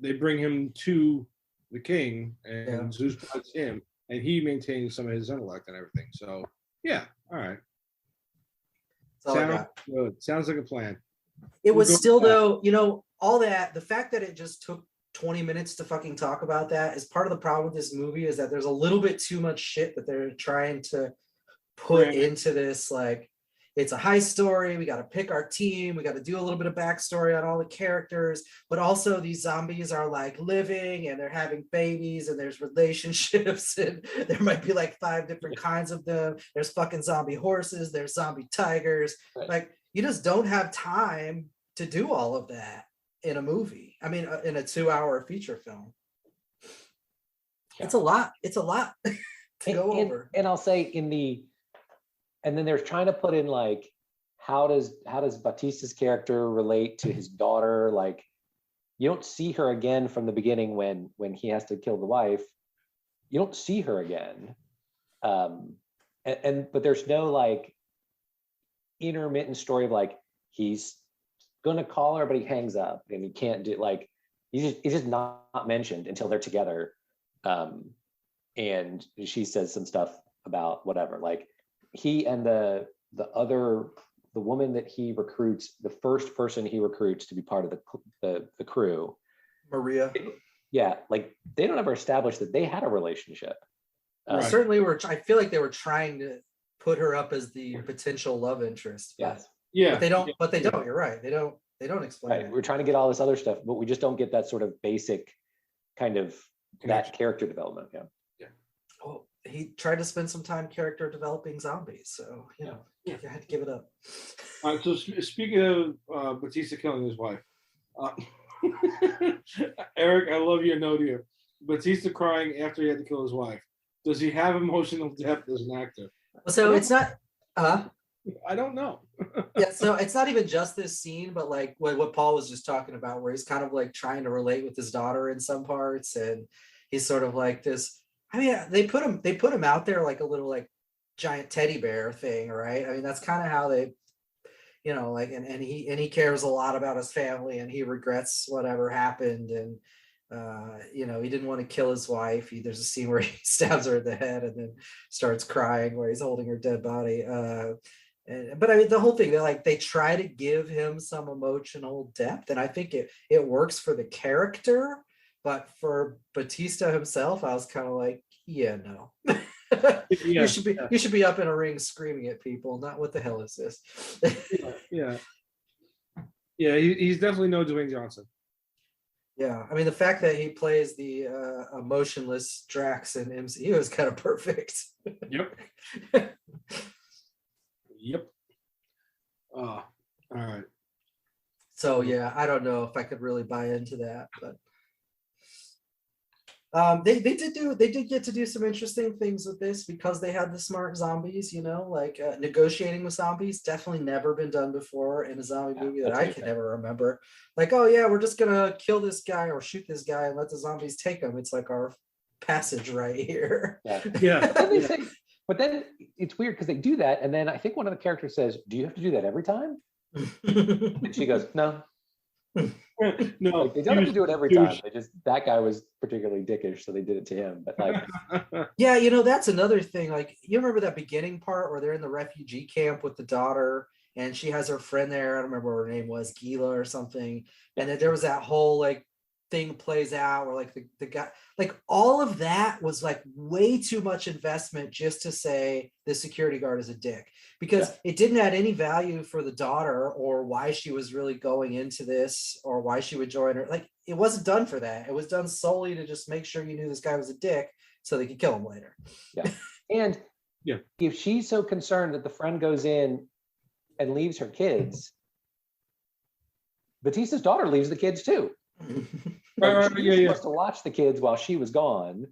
They bring him to the king, and Zeus bites him, and he maintains some of his intellect and everything. So, yeah, all right. Sounds good. Sounds like a plan. It was still, though, you know, all that, the fact that it just took 20 minutes to fucking talk about that is part of the problem with this movie, is that there's a little bit too much shit that they're trying to put into this. Like, it's a high story, we got to pick our team, we got to do a little bit of backstory on all the characters, but also these zombies are like living and they're having babies and there's relationships and there might be like 5 different kinds of them. There's fucking zombie horses, there's zombie tigers. Right. Like, you just don't have time to do all of that in a movie. I mean, in a 2-hour feature film. Yeah. It's a lot to go over. And I'll say and then they're trying to put in like, how does Batista's character relate to his daughter? Like, you don't see her again from the beginning when he has to kill the wife. You don't see her again. But there's no like intermittent story of like, he's gonna call her, but he hangs up and he can't do, like, he's just not mentioned until they're together. And she says some stuff about whatever, like, he and the woman that he recruits, the first person he recruits to be part of the crew, Maria. Yeah, like, they don't ever establish that they had a relationship. Certainly I feel like they were trying to put her up as the potential love interest. Yes. Yeah. But they don't, you're right. They don't explain it. We're trying to get all this other stuff, but we just don't get that sort of basic kind of that character development. Yeah. Well, he tried to spend some time character developing zombies, so you had to give it up. All right, so speaking of Batista killing his wife, Eric, I love your note here. Batista crying after he had to kill his wife. Does he have emotional depth as an actor? So it's not. I don't know. Yeah, so it's not even just this scene, but like what Paul was just talking about, where he's kind of like trying to relate with his daughter in some parts, and he's sort of like this. I mean, they put him out there like a little like giant teddy bear thing, right? I mean, that's kind of how they, you know, like, and he cares a lot about his family, and he regrets whatever happened, and you know, he didn't want to kill his wife. There's a scene where he stabs her in the head and then starts crying where he's holding her dead body. But I mean, the whole thing, they try to give him some emotional depth, and I think it works for the character. But for Batista himself, I was kind of like, yeah, no. You should be up in a ring screaming at people, not what the hell is this? Yeah. He's definitely no Dwayne Johnson. Yeah, I mean, the fact that he plays the emotionless Drax in MCU is kind of perfect. Yep. Yep. All right. So yeah, I don't know if I could really buy into that, but they did get to do some interesting things with this because they had the smart zombies, you know, like negotiating with zombies. Definitely never been done before in a zombie movie that I can never remember. Like, oh yeah, we're just gonna kill this guy or shoot this guy and let the zombies take him. It's like our passage right here. Yeah. But then it's weird because they do that, and then I think one of the characters says, "Do you have to do that every time?" And she goes, "No." No, like, they don't have to do it every time. They just, that guy was particularly dickish, so they did it to him. But like, yeah, you know, that's another thing. Like, you remember that beginning part where they're in the refugee camp with the daughter, and she has her friend there. I don't remember what her name was, Gila or something. And then there was that whole like thing plays out where like the guy, like all of that was like way too much investment just to say the security guard is a dick, because it didn't add any value for the daughter or why she was really going into this or why she would join her. Like, it wasn't done for that. It was done solely to just make sure you knew this guy was a dick so they could kill him later. Yeah. And if she's so concerned that the friend goes in and leaves her kids, Batista's daughter leaves the kids too. Like, she was supposed to watch the kids while she was gone,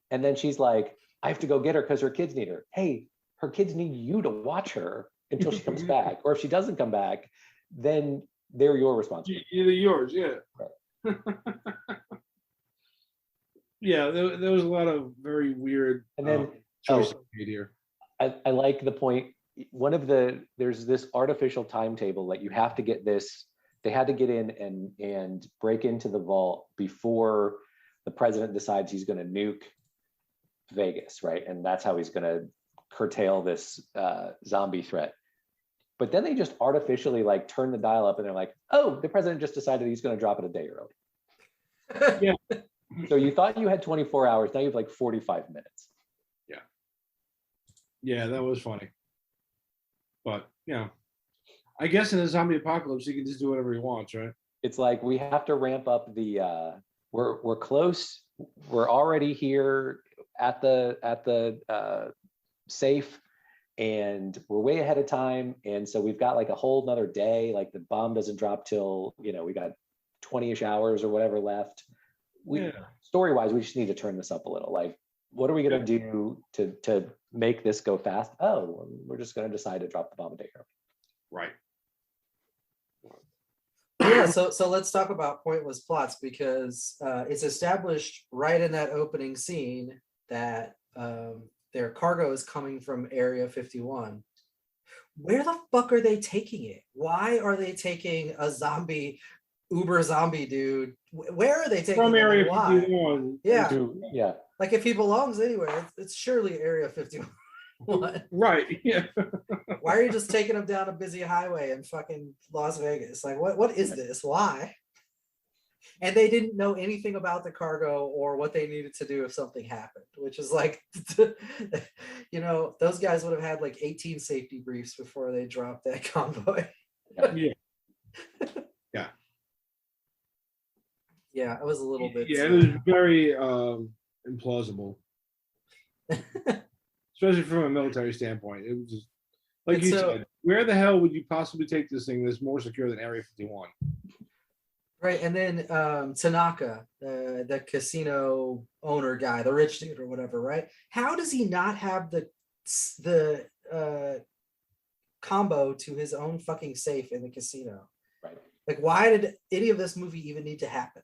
and then she's like, I have to go get her because her kids need her. Hey, her kids need you to watch her until she comes back, or if she doesn't come back, then they're your responsibility. They're yours, yeah. Right. Yeah, there was a lot of very weird and then choices made here. I like the point there's this artificial timetable that you have to get this. They had to get in and break into the vault before the president decides he's going to nuke Vegas, right? And that's how he's going to curtail this zombie threat. But then they just artificially like turn the dial up and they're like, oh, the president just decided he's going to drop it a day early. Yeah. So you thought you had 24 hours, now you have like 45 minutes. Yeah. Yeah, that was funny. But, I guess in a zombie apocalypse, he can just do whatever he wants, right? It's like we have to ramp up the we're close. We're already here at the safe, and we're way ahead of time. And so we've got like a whole nother day. Like the bomb doesn't drop till, we got 20-ish hours or whatever left. Story-wise, we just need to turn this up a little. Like, what are we gonna do to make this go fast? Oh, we're just gonna decide to drop the bomb a day early. Right. Yeah, so let's talk about pointless plots, because it's established right in that opening scene that their cargo is coming from Area 51. Where the fuck are they taking it? Why are they taking a uber zombie dude? Where are they taking from Area why? 51? Yeah. Like if he belongs anywhere, it's surely Area 51. Right. Yeah. Why are you just taking him down a busy highway in fucking Las Vegas? Like, what is this? Why? And they didn't know anything about the cargo or what they needed to do if something happened, which is like, those guys would have had like 18 safety briefs before they dropped that convoy. Yeah. Yeah. Yeah, it was a little bit. Yeah, it was very implausible. Especially from a military standpoint. It was just, like you said, where the hell would you possibly take this thing that's more secure than Area 51? Right, and then Tanaka, the casino owner guy, the rich dude or whatever, right? How does he not have the combo to his own fucking safe in the casino? Right. Like, why did any of this movie even need to happen?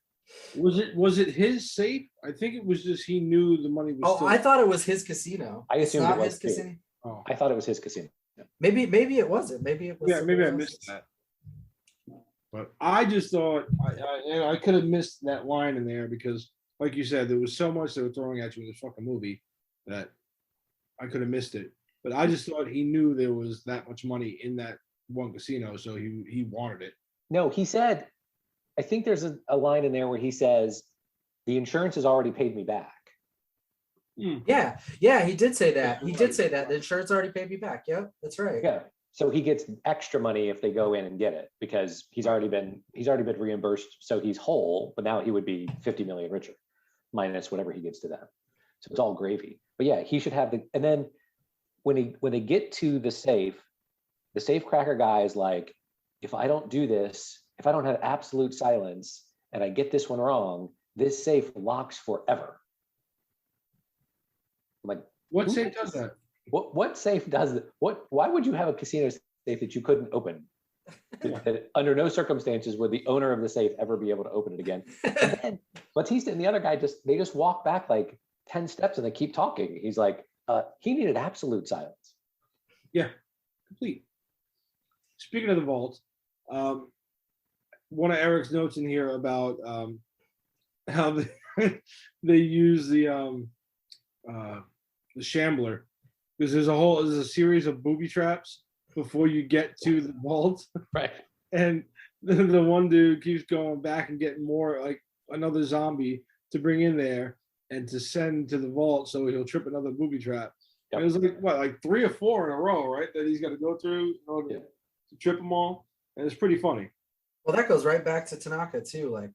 Was it his safe? I think it was just he knew the money was. I thought it was his casino. I assumed it was his casino. Oh. I thought it was his casino. Maybe it wasn't. Maybe it was. Yeah, maybe I missed that. But I just thought I could have missed that line in there because, like you said, there was so much they were throwing at you in this fucking movie that I could have missed it. But I just thought he knew there was that much money in that one casino, so he wanted it. No, he said, I think there's a line in there where he says, the insurance has already paid me back. Yeah, he did say that. He did say that. The insurance already paid me back. Yep, that's right. Yeah. So he gets extra money if they go in and get it because he's already been reimbursed. So he's whole, but now he would be 50 million richer, minus whatever he gives to them. So it's all gravy. But yeah, he should have and then when they get to the safe cracker guy is like, if I don't do this, if I don't have absolute silence and I get this one wrong, this safe locks forever. I'm like, what safe does that? What safe does that? Why would you have a casino safe that you couldn't open? That under no circumstances would the owner of the safe ever be able to open it again. And then Batista and the other guy just walk back like 10 steps and they keep talking. He's like, he needed absolute silence. Yeah, complete. Speaking of the vault, one of Eric's notes in here about how they use the shambler, because there's a series of booby traps before you get to the vault. Right. And the one dude keeps going back and getting more, like another zombie to bring in there and to send to the vault so he'll trip another booby trap. Yep. It was like 3 or 4 in a row, right? That he's got to go through in order to trip them all. And it's pretty funny. Well, that goes right back to Tanaka too. Like,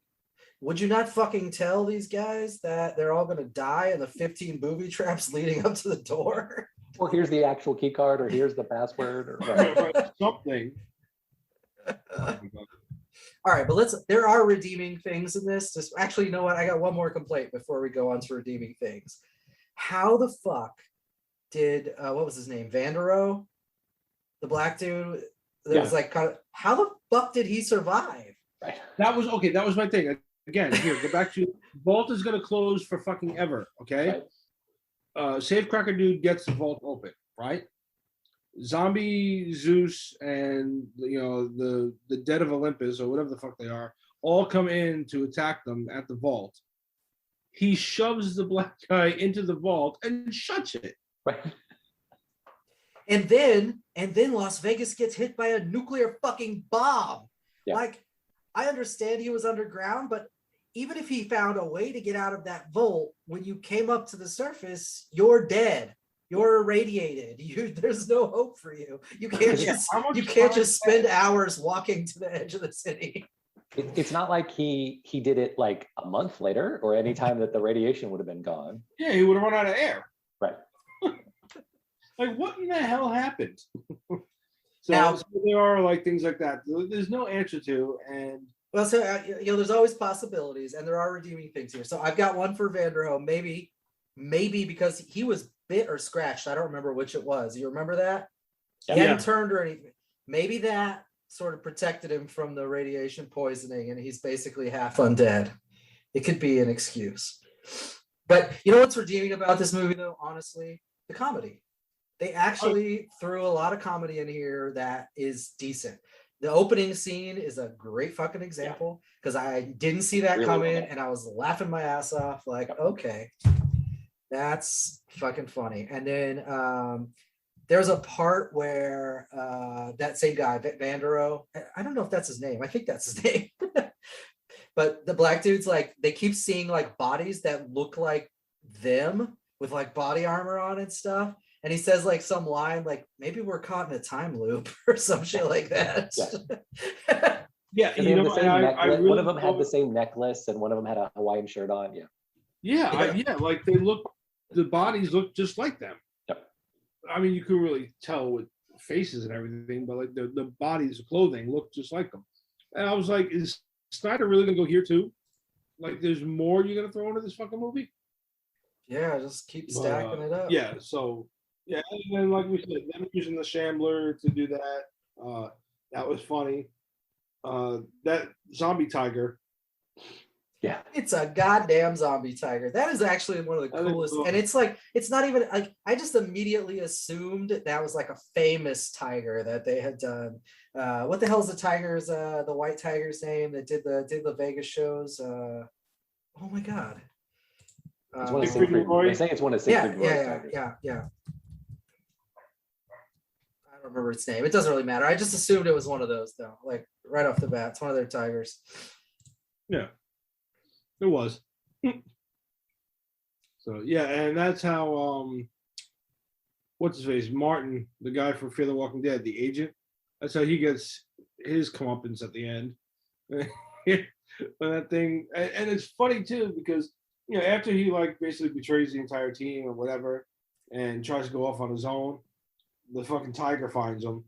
would you not fucking tell these guys that they're all going to die in the 15 booby traps leading up to the door? Or here's the actual key card, or here's the password, or something. All right, but there are redeeming things in this. Actually, you know what? I got one more complaint before we go on to redeeming things. How the fuck did, what was his name? Vandero? The black dude? That was like, how the fuck did he survive? Right. That was my thing. Again, here, go back to, vault is going to close for fucking ever, okay? Right. Safecracker dude gets the vault open, right? Zombie Zeus and the dead of Olympus or whatever the fuck they are all come in to attack them at the vault. He shoves the black guy into the vault and shuts it. Right. And then Las Vegas gets hit by a nuclear fucking bomb. Yeah. Like, I understand he was underground, but even if he found a way to get out of that vault, when you came up to the surface, you're dead. You're irradiated. There's no hope for you. You can't just spend hours walking to the edge of the city. It's not like he did it like a month later or any time that the radiation would have been gone. Yeah, he would have run out of air. Right. Like, what in the hell happened? So there are like things like that. There's no answer to, and well, so there's always possibilities, and there are redeeming things here. So I've got one for Vanderhoe. Maybe because he was bit or scratched. I don't remember which it was. You remember that? Yeah. He hadn't turned or anything. Maybe that sort of protected him from the radiation poisoning, and he's basically half undead. It could be an excuse. But you know what's redeeming about this movie, though? Honestly, the comedy. They actually threw a lot of comedy in here that is decent. The opening scene is a great fucking example because I didn't see that coming and I was laughing my ass off. Like, okay, that's fucking funny. And then there's a part where that same guy, Vanderoe, I don't know if that's his name. I think that's his name. But the black dude's like, they keep seeing like bodies that look like them with like body armor on and stuff. And he says like some line like, maybe we're caught in a time loop or some shit like that. Yeah, one of them had the same necklace and one of them had a Hawaiian shirt on. Like the bodies look just like them. Yep. I mean, you could really tell with faces and everything, but like the bodies, the clothing look just like them. And I was like, is Snyder really gonna go here too? Like, there's more you're gonna throw into this fucking movie? Yeah, just keep stacking it up. Yeah, so yeah, and then like we said, them using the Shambler to do that, that was funny. That zombie tiger. Yeah, it's a goddamn zombie tiger. That is actually one of the coolest. And it's like, it's not even like, I just immediately assumed that was like a famous tiger that they had done. What the hell is the tiger's the white tiger's name that did the Vegas shows? Oh my god. They say it's one of Siegfried Roy's tigers. Yeah. I don't remember its name. It doesn't really matter. I just assumed it was one of those though. Like right off the bat, it's one of their tigers. Yeah, it was. So yeah, and that's how what's his face, Martin, the guy from Fear the Walking Dead, the agent. That's how he gets his comeuppance at the end. When that thing, and it's funny too because after he like basically betrays the entire team or whatever, and tries to go off on his own, the fucking tiger finds him,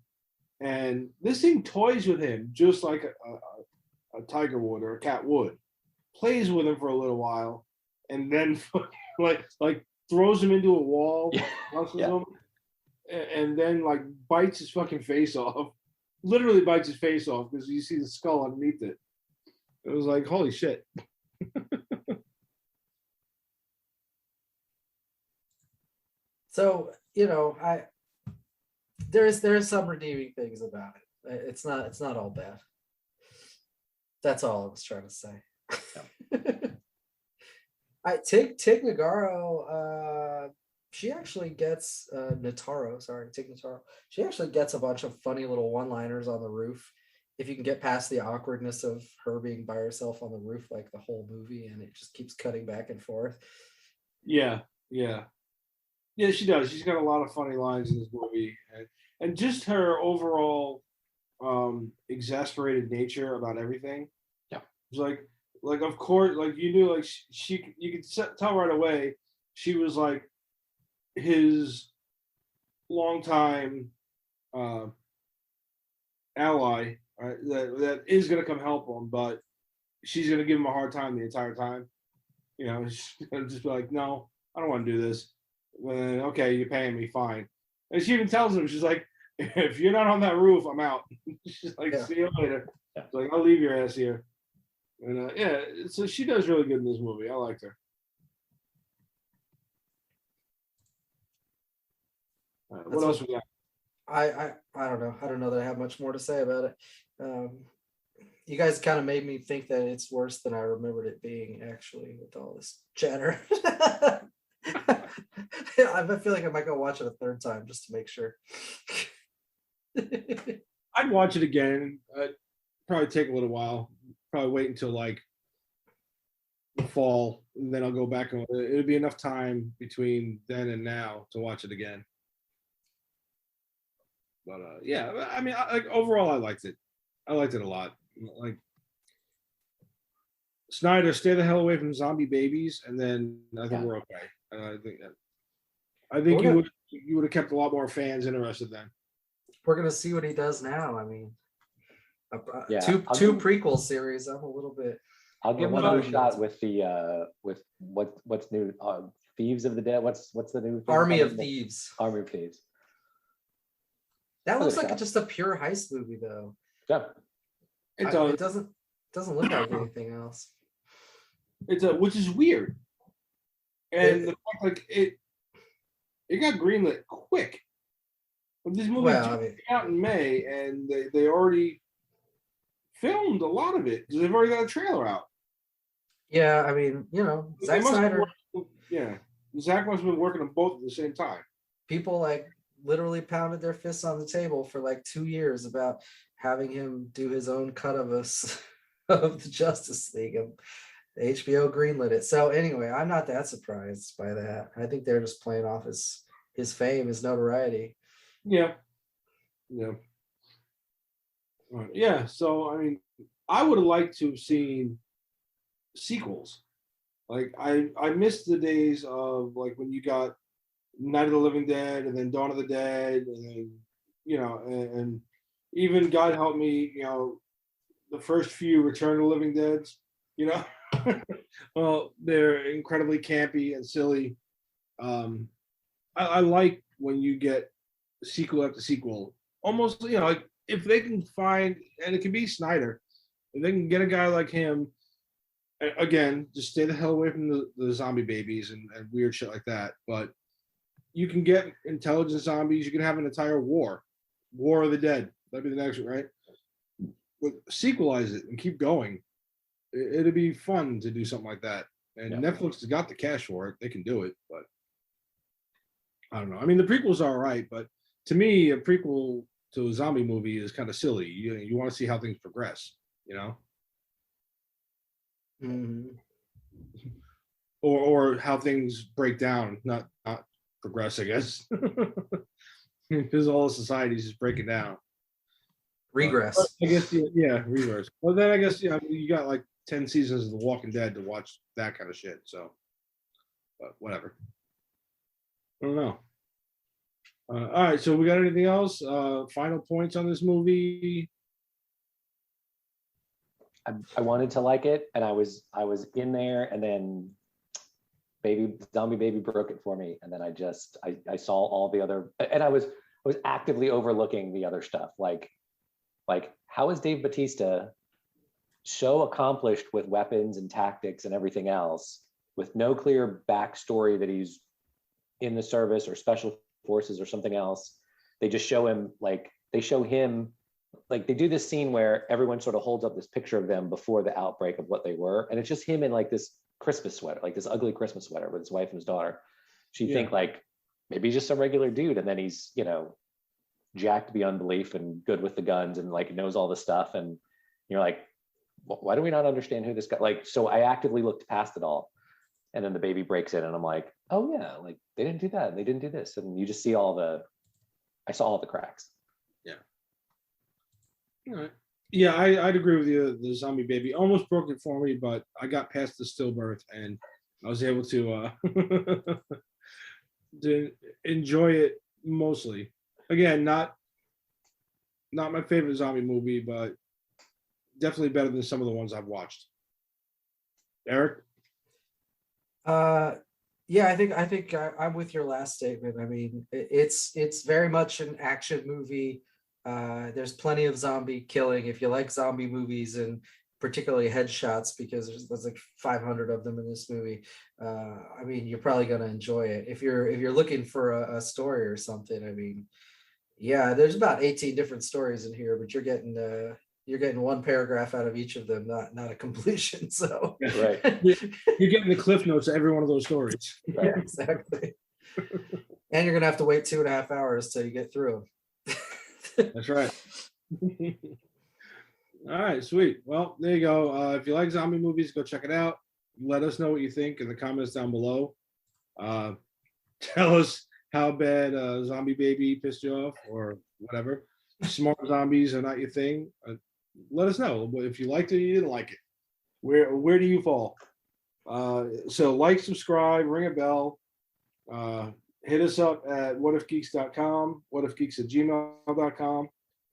and this thing toys with him just like a tiger would or a cat would. Plays with him for a little while, and then like throws him into a wall, him, and then like bites his fucking face off. Literally bites his face off because you see the skull underneath it. It was like, holy shit. So there's some redeeming things about it. It's not all bad. That's all I was trying to say. Tig Notaro, she actually gets Tig Notaro. She actually gets a bunch of funny little one-liners on the roof. If you can get past the awkwardness of her being by herself on the roof like the whole movie, and it just keeps cutting back and forth. Yeah, she does. She's got a lot of funny lines in this movie, and just her overall exasperated nature about everything. Yeah, it's like of course, like you knew, like you could tell right away she was like his longtime ally, right? That is gonna come help him, but she's gonna give him a hard time the entire time. She's gonna just be like, no, I don't want to do this. Okay, you're paying me, fine. And she even tells him, she's like, if you're not on that roof, I'm out. She's like, see you later. Yeah. She's like, I'll leave your ass here. And so she does really good in this movie. I liked her. What else we got? I don't know. I don't know that I have much more to say about it. You guys kind of made me think that it's worse than I remembered it being, actually, with all this chatter. I feel like I might go watch it a third time just to make sure. I'd watch it again. Probably take a little while. Probably wait until like the fall, and then I'll go back and it'll be enough time between then and now to watch it again. But yeah, I mean, like overall, I liked it. I liked it a lot. Like Snyder, stay the hell away from zombie babies, and then I think we're okay. I think you would have kept a lot more fans interested then. We're gonna see what he does now. I mean, two prequel series. I'm a little bit. I'll give him another shot with the with what's new, Thieves of the Dead. What's the new thing? Army of Thieves. Army of Thieves. That looks like just a pure heist movie, though. Yeah, it doesn't look like anything else. Which is weird, and the fact like it got greenlit quick. This movie came out in May, and they already filmed a lot of it because they've already got a trailer out. Yeah, I mean, Zack Snyder. Zack must have been working on both at the same time. People like literally pounded their fists on the table for like 2 years about having him do his own cut of us of the Justice League. And HBO greenlit it. So anyway, I'm not that surprised by that. I think they're just playing off his fame, his notoriety. Yeah. Yeah. So I mean, I would have liked to have seen sequels. Like I missed the days of like when you got Night of the Living Dead and then Dawn of the Dead and then and even God help me, the first few Return of the Living Deads, well, they're incredibly campy and silly. I like when you get sequel after sequel, almost like if they can find, and it can be Snyder, if they can get a guy like him. Again, just stay the hell away from the zombie babies and weird shit like that. But you can get intelligent zombies. You can have an entire war of the dead. That'd be the next one, right? But sequelize it and keep going. It'd be fun to do something like that. And Netflix has got the cash for it. They can do it, but I don't know. I mean, the prequels are all right, but to me, a prequel to a zombie movie is kind of silly. You want to see how things progress, Mm-hmm. or how things break down, not progress, I guess, because all of society is just breaking down. Regress. I guess, regress. Well, then I guess you got like 10 seasons of The Walking Dead to watch that kind of shit. So, but whatever. I don't know. All right, so we got anything else? Final points on this movie? I wanted to like it, and I was in there, and then zombie baby broke it for me, and then I saw all the other, and I was actively overlooking the other stuff, like how is Dave Bautista so accomplished with weapons and tactics and everything else, with no clear backstory that he's in the service or special forces or something else? They just show him they do this scene where everyone sort of holds up this picture of them before the outbreak of what they were, and it's just him in like this Christmas sweater, like this ugly Christmas sweater with his wife and his daughter. So you think like maybe he's just a regular dude, and then he's jacked beyond belief and good with the guns and like knows all the stuff, and you're like, why do we not understand who this guy? Like, so I actively looked past it all, and then the baby breaks in, and I'm like, oh yeah, like they didn't do that, and they didn't do this, and you just see I saw all the cracks. Yeah. All right. Yeah, I'd agree with you. The zombie baby almost broke it for me, but I got past the stillbirth and I was able to to enjoy it mostly. Again, not my favorite zombie movie, but definitely better than some of the ones I've watched. Eric? Yeah, I think I'm with your last statement. I mean, it's very much an action movie. There's plenty of zombie killing. If you like zombie movies and particularly headshots, because there's like 500 of them in this movie, I mean, you're probably going to enjoy it. If you're looking for a story or something, I mean, Yeah, there's about 18 different stories in here, but you're getting one paragraph out of each of them, not a completion. So Right. You're getting the cliff notes of every one of those stories. yeah, exactly. And you're gonna have to wait 2.5 hours till you get through them. That's right. All right, sweet. Well, there you go. If you like zombie movies, go check it out. Let us know what you think in the comments down below. Tell us how bad Zombie Baby pissed you off or whatever. Smart zombies are not your thing. Let us know if you liked it or you didn't like it. Where do you fall? So like, subscribe, ring a bell. Hit us up at whatifgeeks.com, whatifgeeks@gmail.com,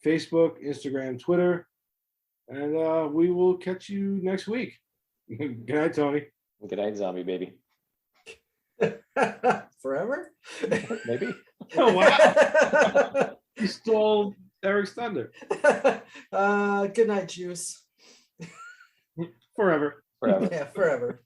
Facebook, Instagram, Twitter, and we will catch you next week. Good night, Tony. Good night, Zombie Baby. Forever? Maybe. Oh, wow. You stole Eric's thunder. Good night, Juice. Forever. Forever. Yeah, forever.